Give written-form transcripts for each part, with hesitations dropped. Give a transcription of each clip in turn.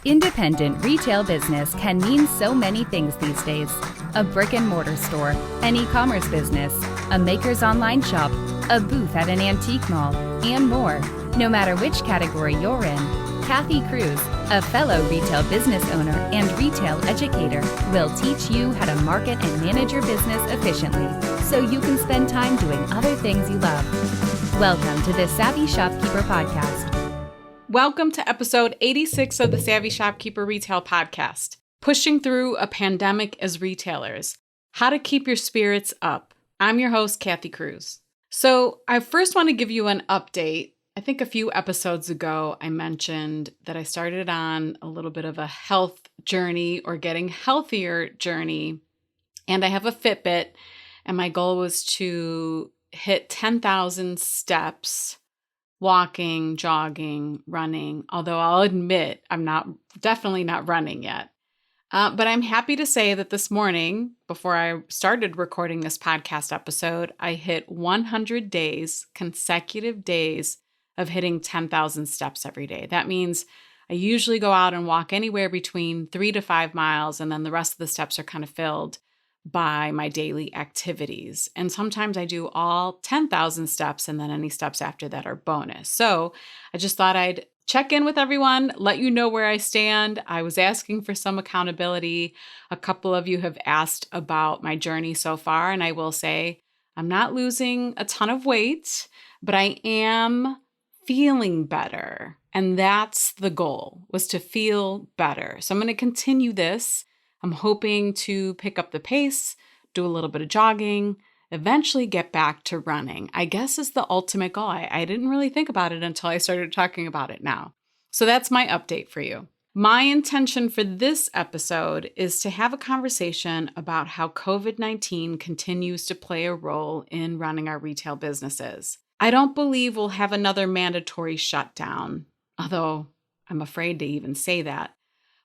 Independent retail business can mean so many things these days. A brick and mortar store, an e-commerce business, a maker's online shop, a booth at an antique mall, and more. No matter which category you're in, Kathy Cruz, a fellow retail business owner and retail educator, will teach you how to market and manage your business efficiently so you can spend time doing other things you love. Welcome to the Savvy Shopkeeper Podcast. Welcome to episode 86 of the Savvy Shopkeeper Retail Podcast, pushing through a pandemic as retailers, how to keep your spirits up. I'm your host, Kathy Cruz. So I first want to give you an update. I think a few episodes ago, I mentioned that I started on a little bit of a health journey or getting healthier journey, and I have a Fitbit, and my goal was to hit 10,000 steps walking, jogging, running, although I'll admit I'm definitely not running yet. But I'm happy to say that this morning, before I started recording this podcast episode, I hit 100 days, consecutive days of hitting 10,000 steps every day. That means I usually go out and walk anywhere between 3 to 5 miles, and then the rest of the steps are kind of filled by my daily activities. And sometimes I do all 10,000 steps, and then any steps after that are bonus. So I just thought I'd check in with everyone, let you know where I stand. I was asking for some accountability. A couple of you have asked about my journey so far, and I will say I'm not losing a ton of weight, but I am feeling better. And that's the goal, was to feel better. So I'm going to continue this. I'm hoping to pick up the pace, do a little bit of jogging, eventually get back to running, I guess is the ultimate goal. I didn't really think about it until I started talking about it now. So that's my update for you. My intention for this episode is to have a conversation about how COVID-19 continues to play a role in running our retail businesses. I don't believe we'll have another mandatory shutdown, although I'm afraid to even say that.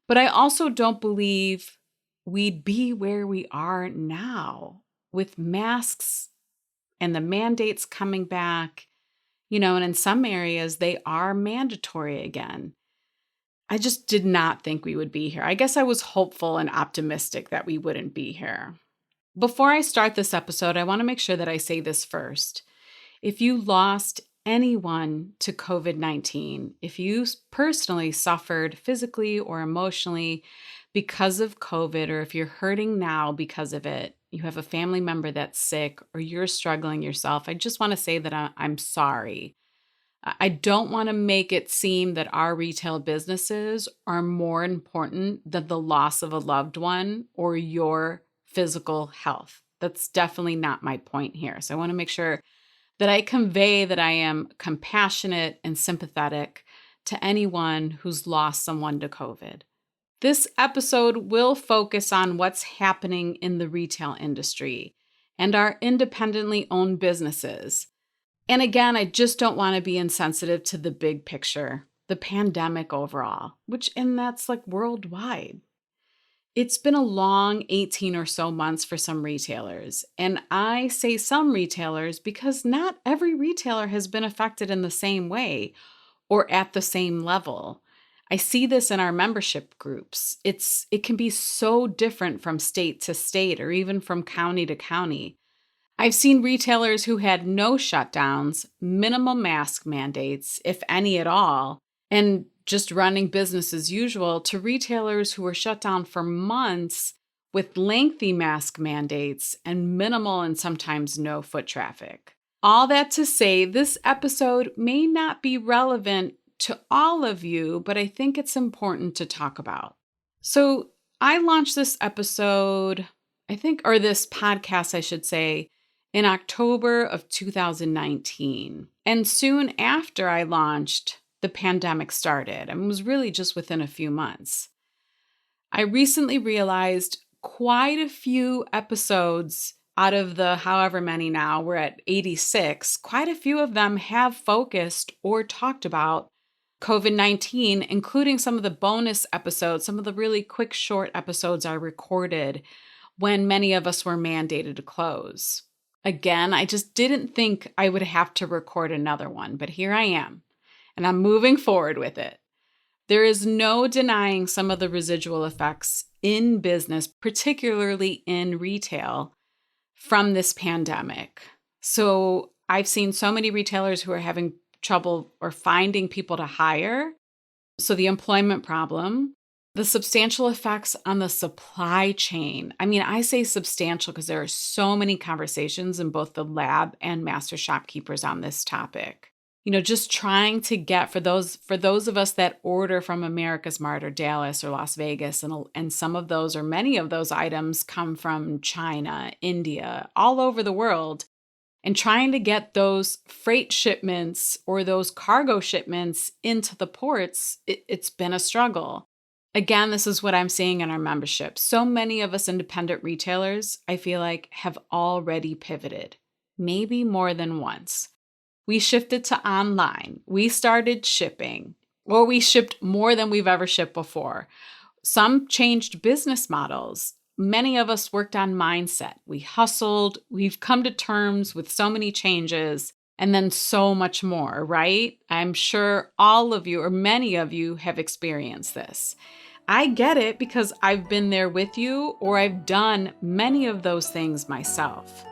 But I also don't believe we'd be where we are now with masks and the mandates coming back, and in some areas they are mandatory again. I just did not think we would be here. I guess I was hopeful and optimistic that we wouldn't be here. Before I start this episode, I want to make sure that I say this first. If you lost anyone to COVID-19, if you personally suffered physically or emotionally because of COVID, or if you're hurting now because of it, you have a family member that's sick, or you're struggling yourself, I just want to say that I'm sorry. I don't want to make it seem that our retail businesses are more important than the loss of a loved one or your physical health. That's definitely not my point here. So I want to make sure that I convey that I am compassionate and sympathetic to anyone who's lost someone to COVID. This episode will focus on what's happening in the retail industry and our independently owned businesses. And again, I just don't want to be insensitive to the big picture, the pandemic overall, and that's like worldwide. It's been a long 18 or so months for some retailers. And I say some retailers because not every retailer has been affected in the same way or at the same level. I see this in our membership groups. It can be so different from state to state or even from county to county. I've seen retailers who had no shutdowns, minimal mask mandates, if any at all, and just running business as usual, to retailers who were shut down for months with lengthy mask mandates and minimal and sometimes no foot traffic. All that to say, this episode may not be relevant to all of you, but I think it's important to talk about. So I launched this episode, this podcast, I should say, in October of 2019. And soon after I launched, the pandemic started, and was really just within a few months. I recently realized quite a few episodes out of the however many now, we're at 86, quite a few of them have focused or talked about COVID-19, including some of the bonus episodes, some of the really quick, short episodes I recorded when many of us were mandated to close. Again, I just didn't think I would have to record another one, but here I am, and I'm moving forward with it. There is no denying some of the residual effects in business, particularly in retail, from this pandemic. So I've seen so many retailers who are having trouble or finding people to hire. So the employment problem, the substantial effects on the supply chain. I mean, I say substantial because there are so many conversations in both the lab and master shopkeepers on this topic. Just trying to get for those of us that order from America's Mart or Dallas or Las Vegas, and some of those or many of those items come from China, India, all over the world. And trying to get those freight shipments or those cargo shipments into the ports, it's been a struggle. Again, this is what I'm seeing in our membership. So many of us independent retailers, I feel like, have already pivoted, maybe more than once. We shifted to online. We started shipping, or we shipped more than we've ever shipped before. Some changed business models. Many of us worked on mindset. We hustled. We've come to terms with so many changes and then so much more, right? I'm sure all of you or many of you have experienced this. I get it because I've been there with you, or I've done many of those things myself.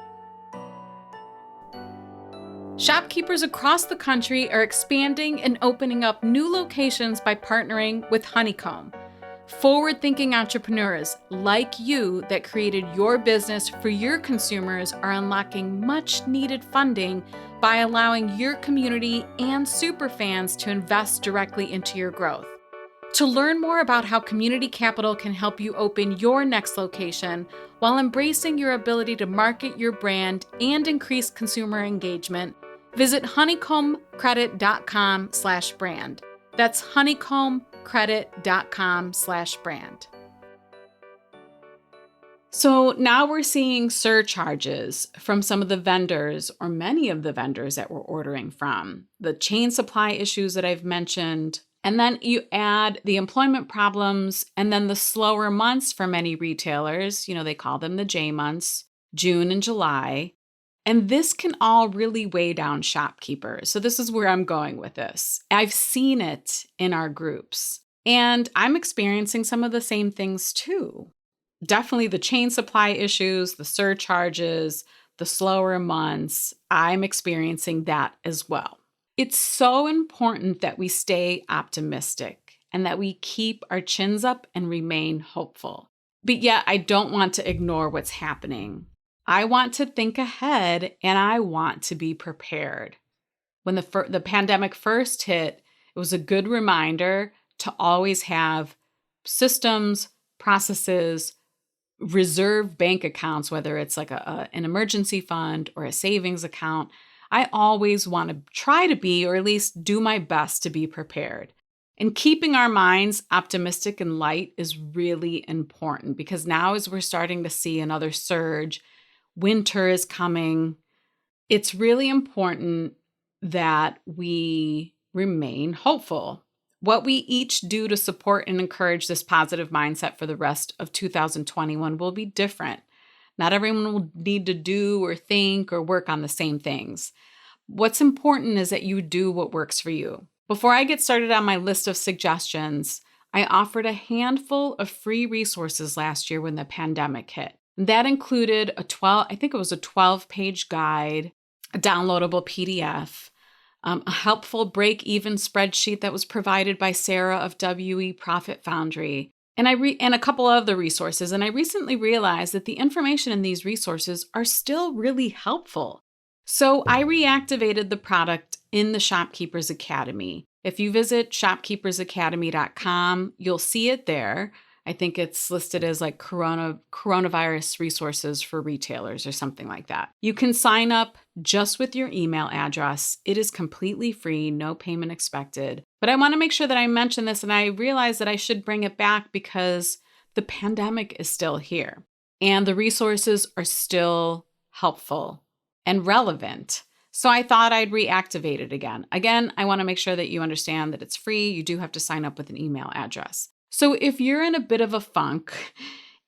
Shopkeepers across the country are expanding and opening up new locations by partnering with Honeycomb. Forward-thinking entrepreneurs like you that created your business for your consumers are unlocking much-needed funding by allowing your community and superfans to invest directly into your growth. To learn more about how community capital can help you open your next location while embracing your ability to market your brand and increase consumer engagement, visit honeycombcredit.com/brand. That's honeycombcredit.com/brand. So now we're seeing surcharges from some of the vendors, or many of the vendors that we're ordering from. The chain supply issues that I've mentioned. And then you add the employment problems and then the slower months for many retailers. They call them the J months, June and July. And this can all really weigh down shopkeepers. So this is where I'm going with this. I've seen it in our groups, and I'm experiencing some of the same things too. Definitely the chain supply issues, the surcharges, the slower months. I'm experiencing that as well. It's so important that we stay optimistic and that we keep our chins up and remain hopeful. But yet, I don't want to ignore what's happening. I want to think ahead, and I want to be prepared. When the pandemic first hit, it was a good reminder to always have systems, processes, reserve bank accounts, whether it's like an emergency fund or a savings account. I always want to try to be, or at least do my best to be prepared. And keeping our minds optimistic and light is really important, because now as we're starting to see another surge, winter is coming, it's really important that we remain hopeful. What we each do to support and encourage this positive mindset for the rest of 2021 will be different. Not everyone will need to do or think or work on the same things. What's important is that you do what works for you. Before I get started on my list of suggestions, I offered a handful of free resources last year when the pandemic hit. That included a 12-page guide, a downloadable PDF, a helpful break-even spreadsheet that was provided by Sarah of WE Profit Foundry, and a couple of other resources. And I recently realized that the information in these resources are still really helpful. So I reactivated the product in the Shopkeepers Academy. If you visit shopkeepersacademy.com, you'll see it there. I think it's listed as like coronavirus resources for retailers or something like that. You can sign up just with your email address. It is completely free, no payment expected. But I want to make sure that I mention this, and I realize that I should bring it back because the pandemic is still here and the resources are still helpful and relevant. So I thought I'd reactivate it again. Again, I want to make sure that you understand that it's free. You do have to sign up with an email address. So if you're in a bit of a funk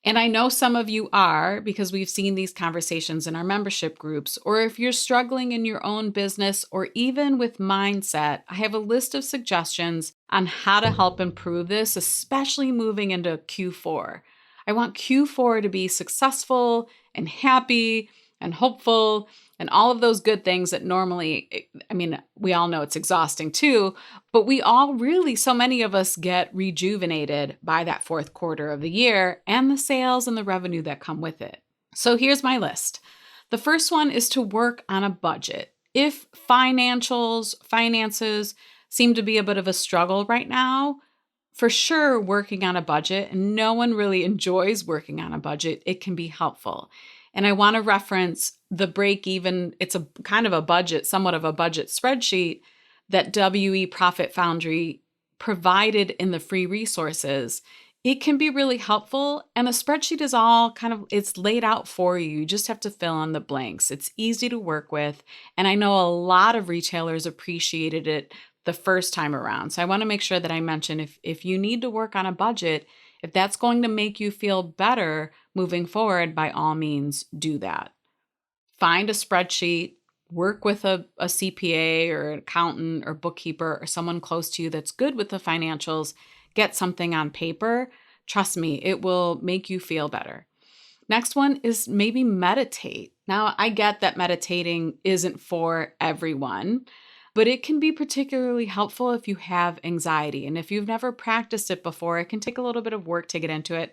And I know some of you are because we've seen these conversations in our membership groups, or if you're struggling in your own business or even with mindset, I have a list of suggestions on how to help improve this, especially moving into Q4. I want Q4 to be successful and happy and hopeful and all of those good things that normally, we all know it's exhausting too, but we all really, so many of us get rejuvenated by that fourth quarter of the year and the sales and the revenue that come with it. So here's my list. The first one is to work on a budget. If finances seem to be a bit of a struggle right now, for sure, working on a budget, and no one really enjoys working on a budget, it can be helpful. And I want to reference the break even, it's a kind of a budget, somewhat of a budget spreadsheet that WE Profit Foundry provided in the free resources. It can be really helpful. And the spreadsheet is all it's laid out for you. You just have to fill in the blanks. It's easy to work with. And I know a lot of retailers appreciated it the first time around. So I want to make sure that I mention if you need to work on a budget, if that's going to make you feel better moving forward, by all means, do that. Find a spreadsheet, work with a CPA or an accountant or bookkeeper or someone close to you that's good with the financials. Get something on paper. Trust me, it will make you feel better. Next one is maybe meditate. Now, I get that meditating isn't for everyone, but it can be particularly helpful if you have anxiety. And if you've never practiced it before, it can take a little bit of work to get into it.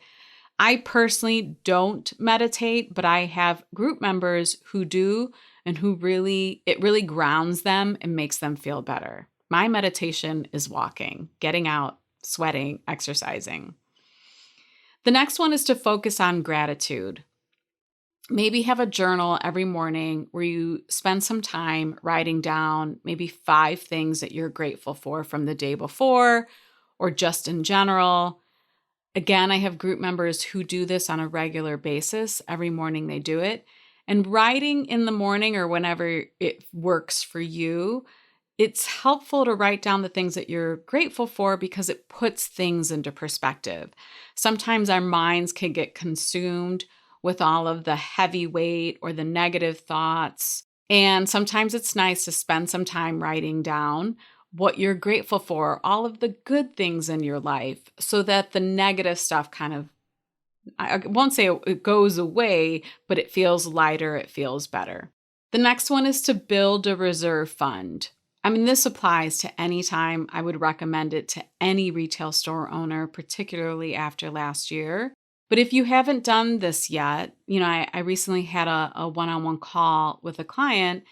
I personally don't meditate, but I have group members who do and it really grounds them and makes them feel better. My meditation is walking, getting out, sweating, exercising. The next one is to focus on gratitude. Maybe have a journal every morning where you spend some time writing down maybe 5 things that you're grateful for from the day before or just in general. Again, I have group members who do this on a regular basis. Every morning they do it. And writing in the morning or whenever it works for you, it's helpful to write down the things that you're grateful for because it puts things into perspective. Sometimes our minds can get consumed with all of the heavy weight or the negative thoughts. And sometimes it's nice to spend some time writing down what you're grateful for, all of the good things in your life, so that the negative stuff I won't say it goes away, but it feels lighter, it feels better. The next one is to build a reserve fund. This applies to any time. I would recommend it to any retail store owner, particularly after last year. But if you haven't done this yet, I recently had a one-on-one call with a client,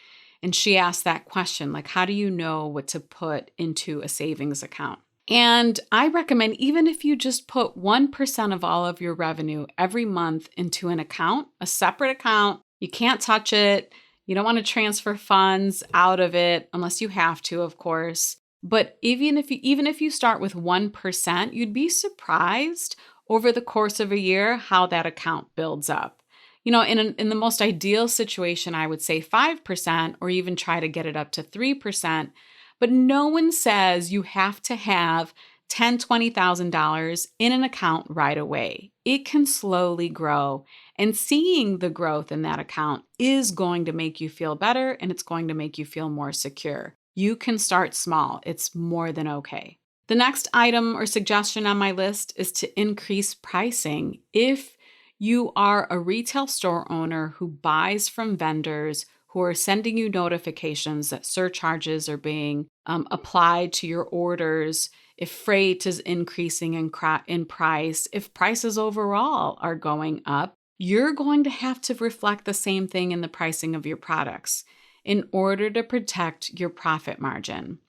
and she asked that question, like, how do you know what to put into a savings account? And I recommend, even if you just put 1% of all of your revenue every month into an account, a separate account, you can't touch it. You don't want to transfer funds out of it unless you have to, of course. But even if you start with 1%, you'd be surprised over the course of a year how that account builds up. In the most ideal situation, I would say 5% or even try to get it up to 3%. But no one says you have to have $10,000, $20,000 in an account right away. It can slowly grow. And seeing the growth in that account is going to make you feel better, and it's going to make you feel more secure. You can start small. It's more than okay. The next item or suggestion on my list is to increase pricing. If you are a retail store owner who buys from vendors who are sending you notifications that surcharges are being applied to your orders, if freight is increasing in price, if prices overall are going up, you're going to have to reflect the same thing in the pricing of your products in order to protect your profit margin.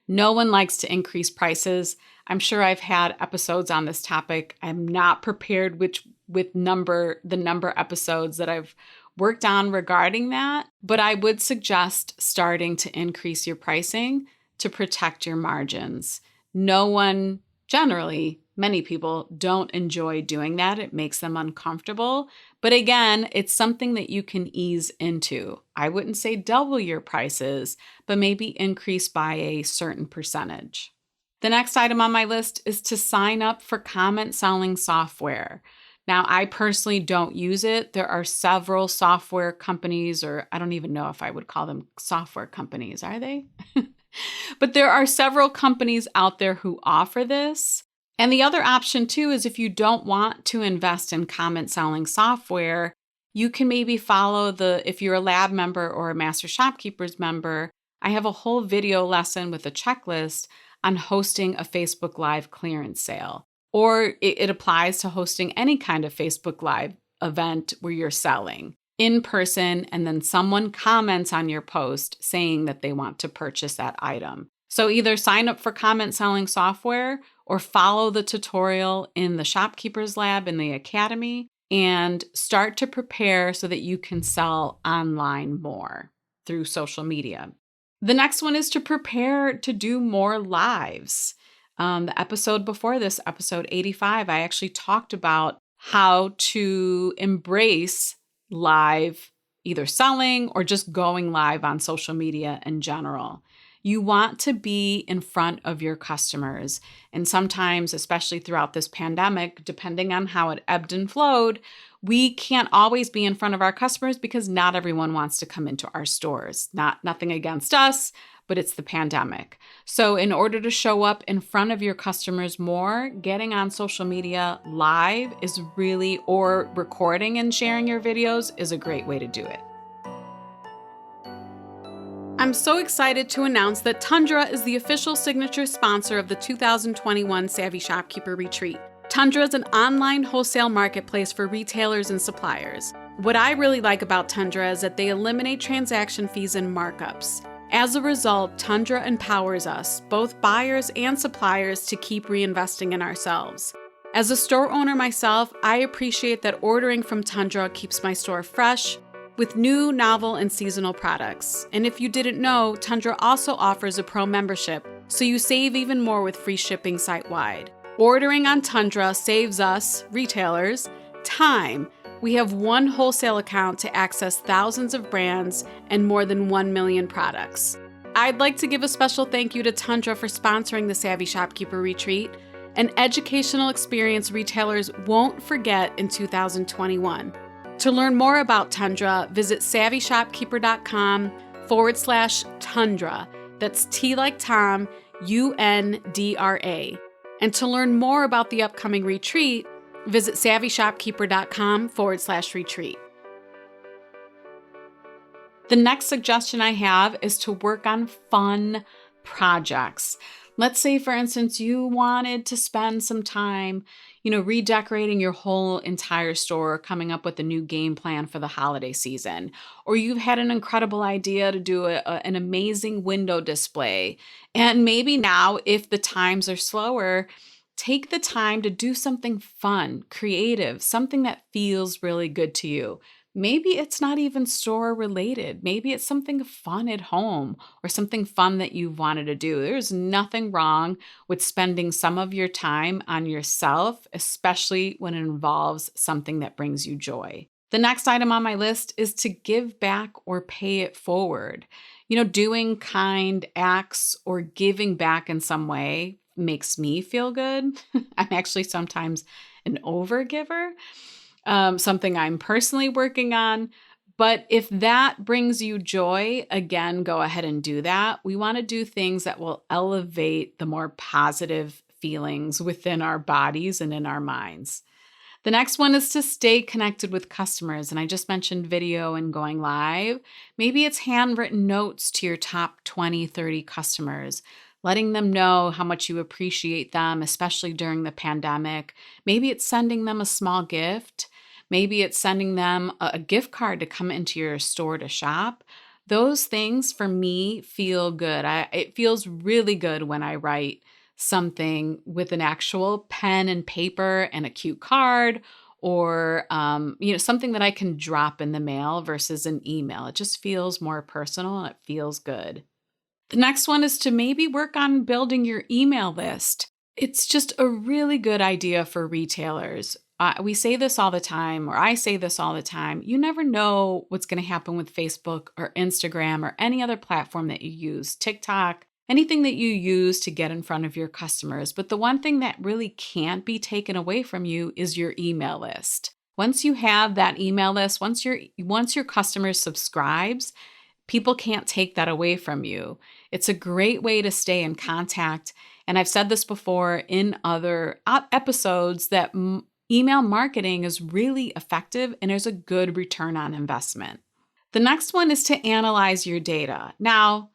No one likes to increase prices. I'm sure I've had episodes on this topic. I'm not prepared with the number episodes that I've worked on regarding that, but I would suggest starting to increase your pricing to protect your margins. Many people don't enjoy doing that. It makes them uncomfortable. But again, it's something that you can ease into. I wouldn't say double your prices, but maybe increase by a certain percentage. The next item on my list is to sign up for comment selling software. Now, I personally don't use it. There are several software companies, or I don't even know if I would call them software companies, are they? But there are several companies out there who offer this. And the other option too is if you don't want to invest in comment selling software, you can maybe follow if you're a lab member or a Master Shopkeepers member, I have a whole video lesson with a checklist on hosting a Facebook Live clearance sale. Or it applies to hosting any kind of Facebook Live event where you're selling in person and then someone comments on your post saying that they want to purchase that item. So either sign up for comment selling software or follow the tutorial in the Shopkeepers Lab in the Academy and start to prepare so that you can sell online more through social media. The next one is to prepare to do more lives. The episode before this, episode 85, I actually talked about how to embrace live, either selling or just going live on social media in general. You want to be in front of your customers. And sometimes, especially throughout this pandemic, depending on how it ebbed and flowed, we can't always be in front of our customers because not everyone wants to come into our stores. Nothing against us, but it's the pandemic. So in order to show up in front of your customers more, getting on social media live is really, or recording and sharing your videos is a great way to do it. I'm so excited to announce that Tundra is the official signature sponsor of the 2021 Savvy Shopkeeper Retreat. Tundra is an online wholesale marketplace for retailers and suppliers. What I really like about Tundra is that they eliminate transaction fees and markups. As a result, Tundra empowers us, both buyers and suppliers, to keep reinvesting in ourselves. As a store owner myself, I appreciate that ordering from Tundra keeps my store fresh, with new, novel, and seasonal products. And if you didn't know, Tundra also offers a pro membership, so you save even more with free shipping site-wide. Ordering on Tundra saves us, retailers, time. We have one wholesale account to access thousands of brands and more than 1 million products. I'd like to give a special thank you to Tundra for sponsoring the Savvy Shopkeeper Retreat, an educational experience retailers won't forget in 2021. To learn more about Tundra, visit savvyshopkeeper.com/Tundra. That's T like Tom, UNDRA. And to learn more about the upcoming retreat, visit savvyshopkeeper.com/retreat. The next suggestion I have is to work on fun projects. Let's say, for instance, you wanted to spend some time, redecorating your whole entire store, coming up with a new game plan for the holiday season. Or you've had an incredible idea to do an amazing window display. And maybe now, if the times are slower, take the time to do something fun, creative, something that feels really good to you. Maybe it's not even store related. Maybe it's something fun at home or something fun that you've wanted to do. There's nothing wrong with spending some of your time on yourself, especially when it involves something that brings you joy. The next item on my list is to give back or pay it forward. Doing kind acts or giving back in some way makes me feel good. I'm actually sometimes an overgiver. Something I'm personally working on. But if that brings you joy, again, go ahead and do that. We want to do things that will elevate the more positive feelings within our bodies and in our minds. The next one is to stay connected with customers. And I just mentioned video and going live. Maybe it's handwritten notes to your top 20, 30 customers, letting them know how much you appreciate them, especially during the pandemic. Maybe it's sending them a small gift. Maybe it's sending them a gift card to come into your store to shop. Those things for me feel good. It feels really good when I write something with an actual pen and paper and a cute card, or something that I can drop in the mail versus an email. It just feels more personal and it feels good. The next one is to maybe work on building your email list. It's just a really good idea for retailers. We say this all the time, or I say this all the time. You never know what's going to happen with Facebook or Instagram or any other platform that you use, TikTok. anything that you use to get in front of your customers. But the one thing that really can't be taken away from you is your email list. Once you have that email list, once your customer subscribes, people can't take that away from you. It's a great way to stay in contact. And I've said this before in other episodes that email marketing is really effective and there's a good return on investment. The next one is to analyze your data. Now,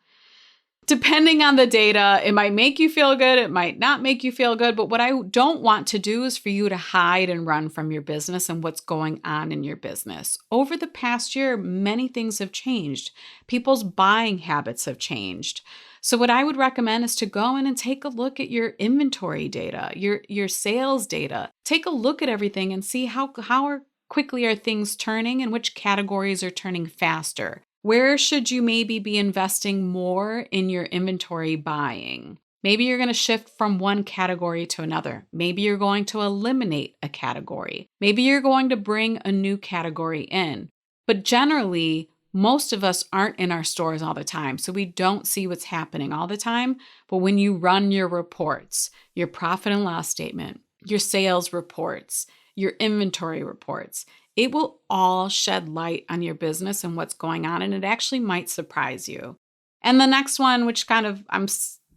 depending on the data, it might make you feel good, it might not make you feel good, but what I don't want to do is for you to hide and run from your business and what's going on in your business. Over the past year, many things have changed. People's buying habits have changed. So what I would recommend is to go in and take a look at your inventory data, your sales data. Take a look at everything and see how quickly are things turning and which categories are turning faster. Where should you maybe be investing more in your inventory buying? Maybe you're going to shift from one category to another. Maybe you're going to eliminate a category. Maybe you're going to bring a new category in. But generally, most of us aren't in our stores all the time, so we don't see what's happening all the time. But when you run your reports, your profit and loss statement, your sales reports, your inventory reports, it will all shed light on your business and what's going on, and it actually might surprise you. And the next one, which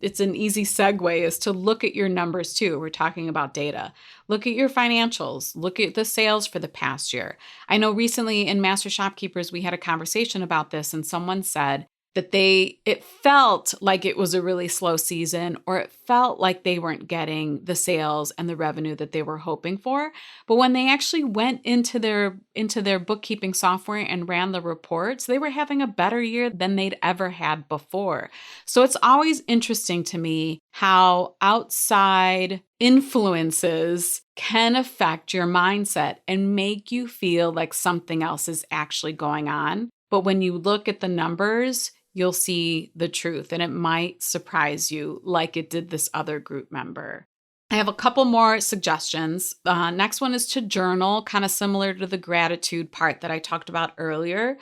it's an easy segue, is to look at your numbers too. We're talking about data. Look at your financials. Look at the sales for the past year. I know recently in Master Shopkeepers, we had a conversation about this, and someone said that it felt like it was a really slow season, or it felt like they weren't getting the sales and the revenue that they were hoping for. But when they actually went into their bookkeeping software and ran the reports, they were having a better year than they'd ever had before. So it's always interesting to me how outside influences can affect your mindset and make you feel like something else is actually going on. But when you look at the numbers, you'll see the truth, and it might surprise you like it did this other group member. I have a couple more suggestions. Next one is to journal, kind of similar to the gratitude part that I talked about earlier.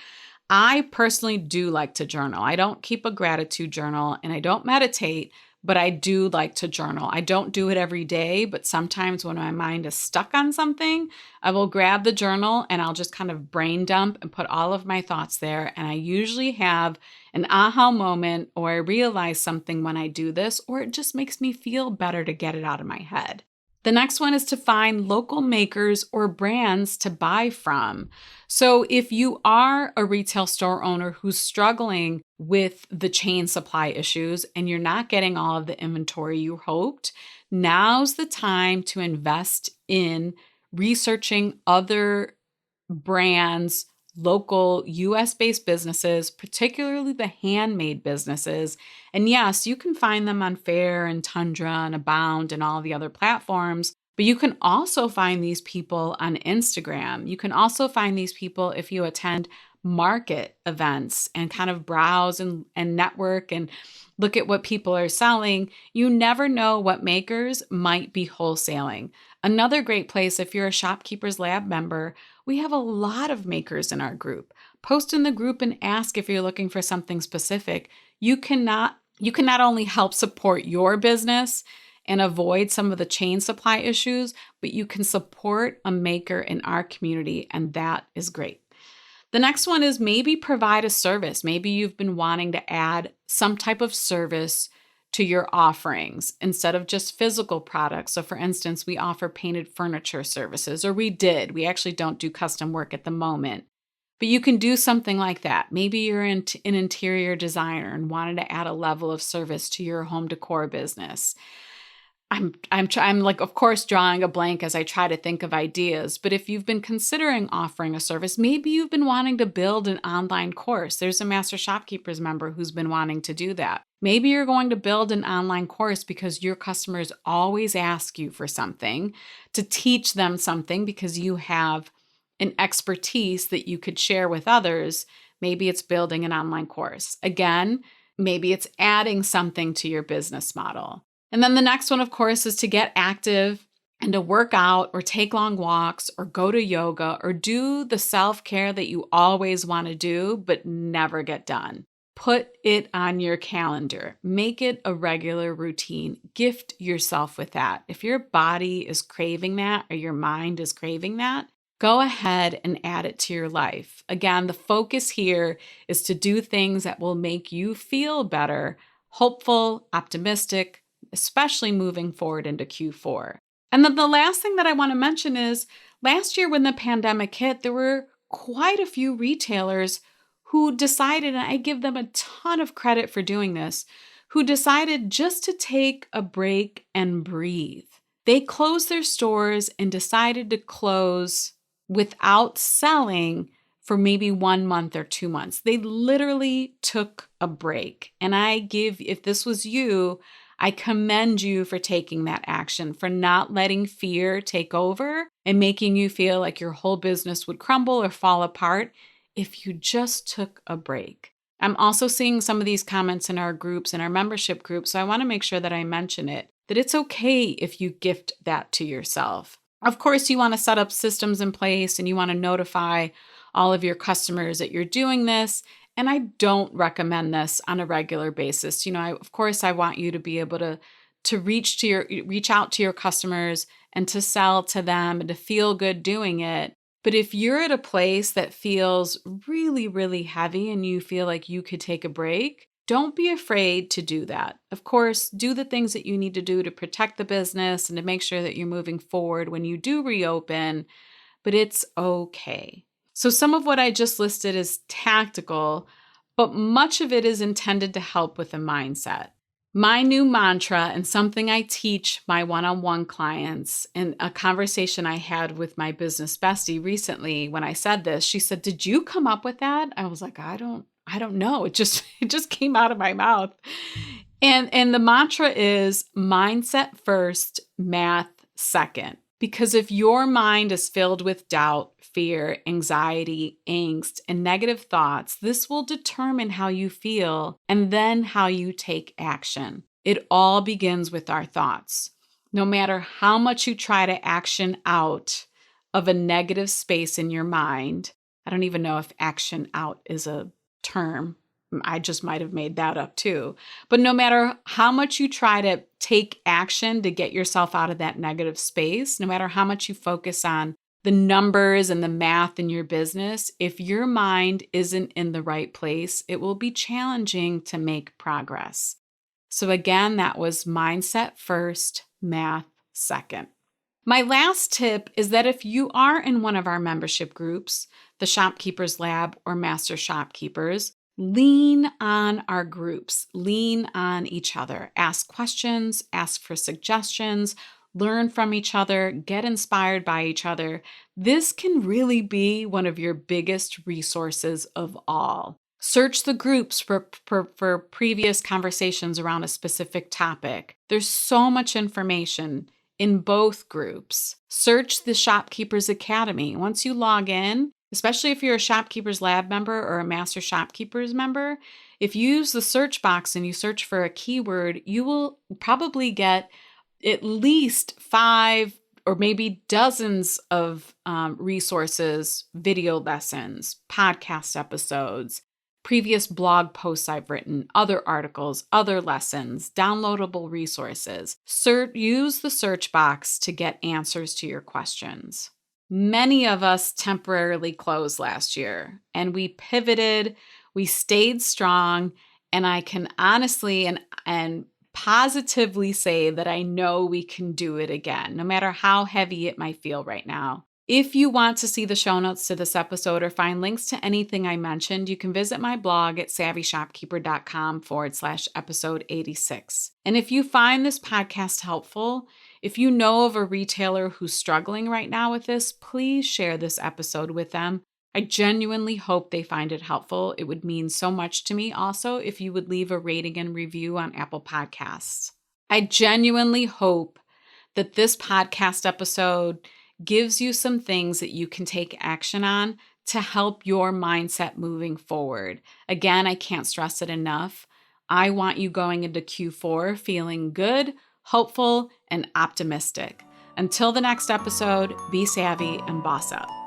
I personally do like to journal. I don't keep a gratitude journal and I don't meditate, but I do like to journal. I don't do it every day, but sometimes when my mind is stuck on something, I will grab the journal and I'll just kind of brain dump and put all of my thoughts there. And I usually have an aha moment, or I realize something when I do this, or it just makes me feel better to get it out of my head. The next one is to find local makers or brands to buy from. So if you are a retail store owner who's struggling with the chain supply issues and you're not getting all of the inventory you hoped, now's the time to invest in researching other brands, local US-based businesses, particularly the handmade businesses. And yes, you can find them on Faire and Tundra and Abound and all the other platforms, but you can also find these people on Instagram. You can also find these people if you attend market events and kind of browse and network and look at what people are selling. You never know what makers might be wholesaling. Another great place, if you're a Shopkeepers Lab member, we have a lot of makers in our group. Post in the group and ask if you're looking for something specific. You can not only help support your business and avoid some of the chain supply issues, but you can support a maker in our community, and that is great. The next one is maybe provide a service. Maybe you've been wanting to add some type of service to your offerings instead of just physical products. So for instance, we offer painted furniture services, or we actually don't do custom work at the moment, but you can do something like that. Maybe you're an interior designer and wanted to add a level of service to your home decor business. I'm like, of course, drawing a blank as I try to think of ideas, but if you've been considering offering a service, maybe you've been wanting to build an online course. There's a Master Shopkeepers member who's been wanting to do that. Maybe you're going to build an online course because your customers always ask you for something, to teach them something because you have an expertise that you could share with others. Maybe it's building an online course. Again, maybe it's adding something to your business model. And then the next one, of course, is to get active and to work out or take long walks or go to yoga or do the self-care that you always want to do but never get done. Put it on your calendar. Make it a regular routine. Gift yourself with that. If your body is craving that or your mind is craving that, go ahead and add it to your life. Again, the focus here is to do things that will make you feel better, hopeful, optimistic, especially moving forward into Q4. And then the last thing that I want to mention is last year when the pandemic hit, there were quite a few retailers who decided, and I give them a ton of credit for doing this, who decided just to take a break and breathe. They closed their stores and decided to close without selling for maybe 1 month or 2 months. They literally took a break. And if this was you, I commend you for taking that action, for not letting fear take over and making you feel like your whole business would crumble or fall apart if you just took a break. I'm also seeing some of these comments in our groups, in our membership group, so I want to make sure that I mention it, that it's okay if you gift that to yourself. Of course, you want to set up systems in place and you want to notify all of your customers that you're doing this. And I don't recommend this on a regular basis. Of course, I want you to be able to reach out to your customers and to sell to them and to feel good doing it. But if you're at a place that feels really, really heavy and you feel like you could take a break, don't be afraid to do that. Of course, do the things that you need to do to protect the business and to make sure that you're moving forward when you do reopen, but it's okay. So some of what I just listed is tactical, but much of it is intended to help with a mindset. My new mantra, and something I teach my one-on-one clients, in a conversation I had with my business bestie recently when I said this, she said, "Did you come up with that?" I was like, I don't know. It just came out of my mouth. And the mantra is mindset first, math second. Because if your mind is filled with doubt, fear, anxiety, angst, and negative thoughts, this will determine how you feel and then how you take action. It all begins with our thoughts. No matter how much you try to action out of a negative space in your mind, I don't even know if action out is a term. I just might have made that up too. But no matter how much you try to take action to get yourself out of that negative space, no matter how much you focus on the numbers and the math in your business, if your mind isn't in the right place, it will be challenging to make progress. So again, that was mindset first, math second. My last tip is that if you are in one of our membership groups, the Shopkeepers Lab or Master Shopkeepers, lean on our groups, lean on each other, ask questions, ask for suggestions, learn from each other, get inspired by each other. This can really be one of your biggest resources of all. Search the groups for previous conversations around a specific topic. There's so much information in both groups. Search the Shopkeepers Academy. Once you log in, especially if you're a Shopkeepers Lab member or a Master Shopkeepers member, if you use the search box and you search for a keyword, you will probably get at least 5 or maybe dozens of resources, video lessons, podcast episodes, previous blog posts I've written, other articles, other lessons, downloadable resources. Use the search box to get answers to your questions. Many of us temporarily closed last year and we pivoted, we stayed strong, and I can honestly and positively say that I know we can do it again, no matter how heavy it might feel right now. If you want to see the show notes to this episode or find links to anything I mentioned, you can visit my blog at savvyshopkeeper.com/episode 86. And if you find this podcast helpful, if you know of a retailer who's struggling right now with this, please share this episode with them. I genuinely hope they find it helpful. It would mean so much to me also if you would leave a rating and review on Apple Podcasts. I genuinely hope that this podcast episode gives you some things that you can take action on to help your mindset moving forward. Again, I can't stress it enough. I want you going into Q4 feeling good, hopeful, and optimistic. Until the next episode, be savvy and boss up.